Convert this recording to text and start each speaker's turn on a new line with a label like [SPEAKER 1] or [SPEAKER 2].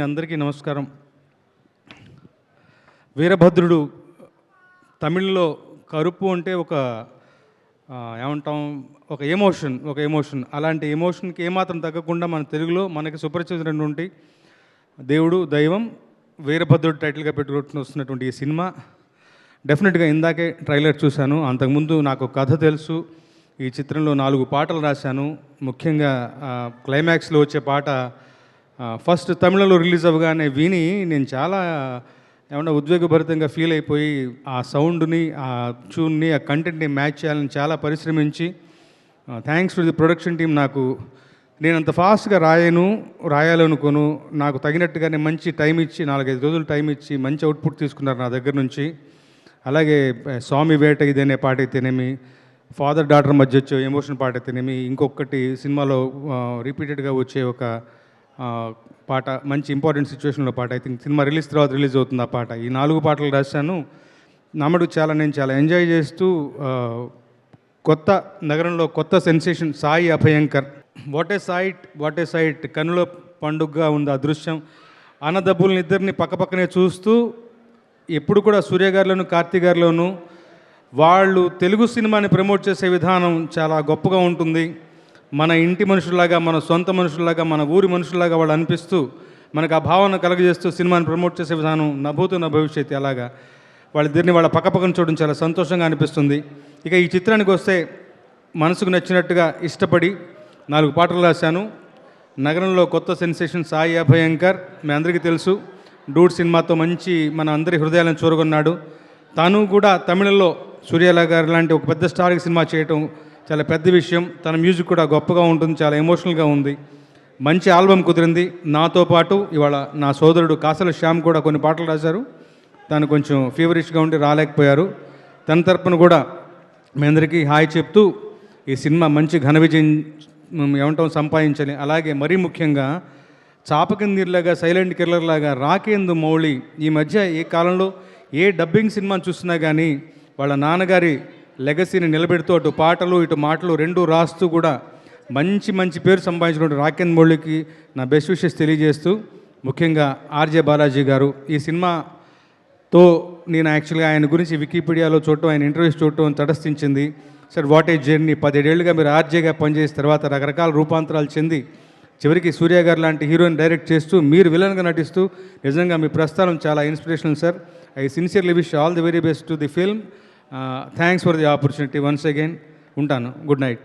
[SPEAKER 1] Evening అందరికీ నమస్కారం. వీరభద్రుడు తమిళ్లో కరుపు అంటే ఏమంటాం, ఒక ఎమోషన్. అలాంటి ఎమోషన్కి ఏమాత్రం తగ్గకుండా మన తెలుగులో మనకి సుపరిచితమైనటువంటి దేవుడు, దైవం, వీరభద్రుడు టైటిల్గా పెట్టుకుంటూ వస్తున్నటువంటి ఈ సినిమా డెఫినెట్గా ఇందాకే ట్రైలర్ చూశాను. అంతకుముందు నాకు కథ తెలుసు. ఈ చిత్రంలో 4 పాటలు రాశాను. ముఖ్యంగా క్లైమాక్స్లో వచ్చే పాట ఫస్ట్ తమిళంలో రిలీజ్ అవ్వగానే విని నేను చాలా ఏమన్నా ఉద్వేగభరితంగా ఫీల్ అయిపోయి ఆ సౌండ్ని, ఆ ట్యూన్ని, ఆ కంటెంట్ని మ్యాచ్ చేయాలని చాలా పరిశ్రమించి thanks to the production team. నేను అంత ఫాస్ట్గా రాయాలనుకోను. నాకు తగినట్టుగానే మంచి టైం ఇచ్చి 4-5 రోజులు టైం ఇచ్చి మంచి అవుట్పుట్ తీసుకున్నారు నా దగ్గర నుంచి. అలాగే స్వామి వేట ఇదనే పాట అయితేనేమి, ఫాదర్ డాటర్ మధ్య వచ్చే ఎమోషన్ పాట అయితేనేమి, ఇంకొకటి సినిమాలో రిపీటెడ్గా వచ్చే ఒక పాట, మంచి ఇంపార్టెంట్ సిచ్యువేషన్లో పాట. ఐ థింక్ సినిమా రిలీజ్ తర్వాత రిలీజ్ అవుతుంది ఆ పాట. ఈ 4 పాటలు రాశాను. నేను చాలా ఎంజాయ్ చేస్తూ కొత్త నగరంలో కొత్త sensation Sai Abhyankar. What a sight కనుల పండుగగా ఉంది ఆ దృశ్యం. అన్నదబ్బుల్ని ఇద్దరిని పక్కపక్కనే చూస్తూ ఎప్పుడు కూడా సూర్య గారిలోను, కార్తీ గారిలోను వాళ్ళు తెలుగు సినిమాని ప్రమోట్ చేసే విధానం చాలా గొప్పగా ఉంటుంది. మన ఇంటి మనుషుల్లాగా, మన సొంత మనుషుల్లాగా, మన ఊరి మనుషుల్లాగా వాళ్ళు అనిపిస్తూ మనకు ఆ భావన కలగజేస్తూ సినిమాని ప్రమోట్ చేసే విధానం నభూతు నా భవిష్యత్తు. అలాగా వాళ్ళిద్దరిని వాళ్ళ పక్కపక్కన చూడడం చాలా సంతోషంగా అనిపిస్తుంది. ఇక ఈ చిత్రానికి వస్తే మనసుకు నచ్చినట్టుగా ఇష్టపడి 4 పాటలు రాశాను. నగరంలో కొత్త సెన్సేషన్ సాయి అభయంకర్ మీ అందరికీ తెలుసు. డూడ్ సినిమాతో మంచి మన అందరి హృదయాలను చూరగొన్నాడు. తాను కూడా తమిళంలో సూర్యలా గారు లాంటి ఒక పెద్ద స్టార్కి సినిమా చేయటం చాలా పెద్ద విషయం. తన మ్యూజిక్ కూడా గొప్పగా ఉంటుంది, చాలా ఎమోషనల్గా ఉంది. మంచి ఆల్బమ్ కుదిరింది. నాతో పాటు ఇవాళ నా సోదరుడు కాసల శ్యామ్ కూడా కొన్ని పాటలు రాశారు. తను కొంచెం ఫీవరిష్గా ఉండి రాలేకపోయారు. తన తరపున కూడా మీ అందరికీ హాయ్ చెప్తూ ఈ సినిమా మంచి ఘన విజయం సంపాదించాలి. అలాగే మరీ ముఖ్యంగా చాపకిందిలాగా, సైలెంట్ కిల్లర్ లాగా రాకేందు మౌళి ఈ మధ్య ఏ కాలంలో ఏ డబ్బింగ్ సినిమాని చూసినా కానీ వాళ్ళ నాన్నగారి లెగసీని నిలబెడుతూ అటు పాటలు ఇటు మాటలు 2 రాస్తూ కూడా మంచి పేరు సంపాదించినటువంటి రాకేంద్ర మౌళికి నా బెస్ట్ విషెస్ తెలియజేస్తూ, ముఖ్యంగా ఆర్జే బాలాజీ గారు ఈ సినిమాతో నేను యాక్చువల్గా ఆయన గురించి వికీపీడియాలో చూడటం, ఆయన ఇంటర్వ్యూస్ చూడటం తటస్థించింది. Sir what a journey. 17 ఏళ్ళుగా మీరు ఆర్జేగా పనిచేసిన తర్వాత రకరకాల రూపాంతరాలు చెంది చివరికి సూర్య గారు లాంటి హీరోయిన్ డైరెక్ట్ చేస్తూ మీరు విలన్గా నటిస్తూ నిజంగా మీ ప్రస్థానం చాలా inspirational sir. I sincerely wish all the very best to the film. Thanks for the opportunity once again. ఉంటాను. Good night.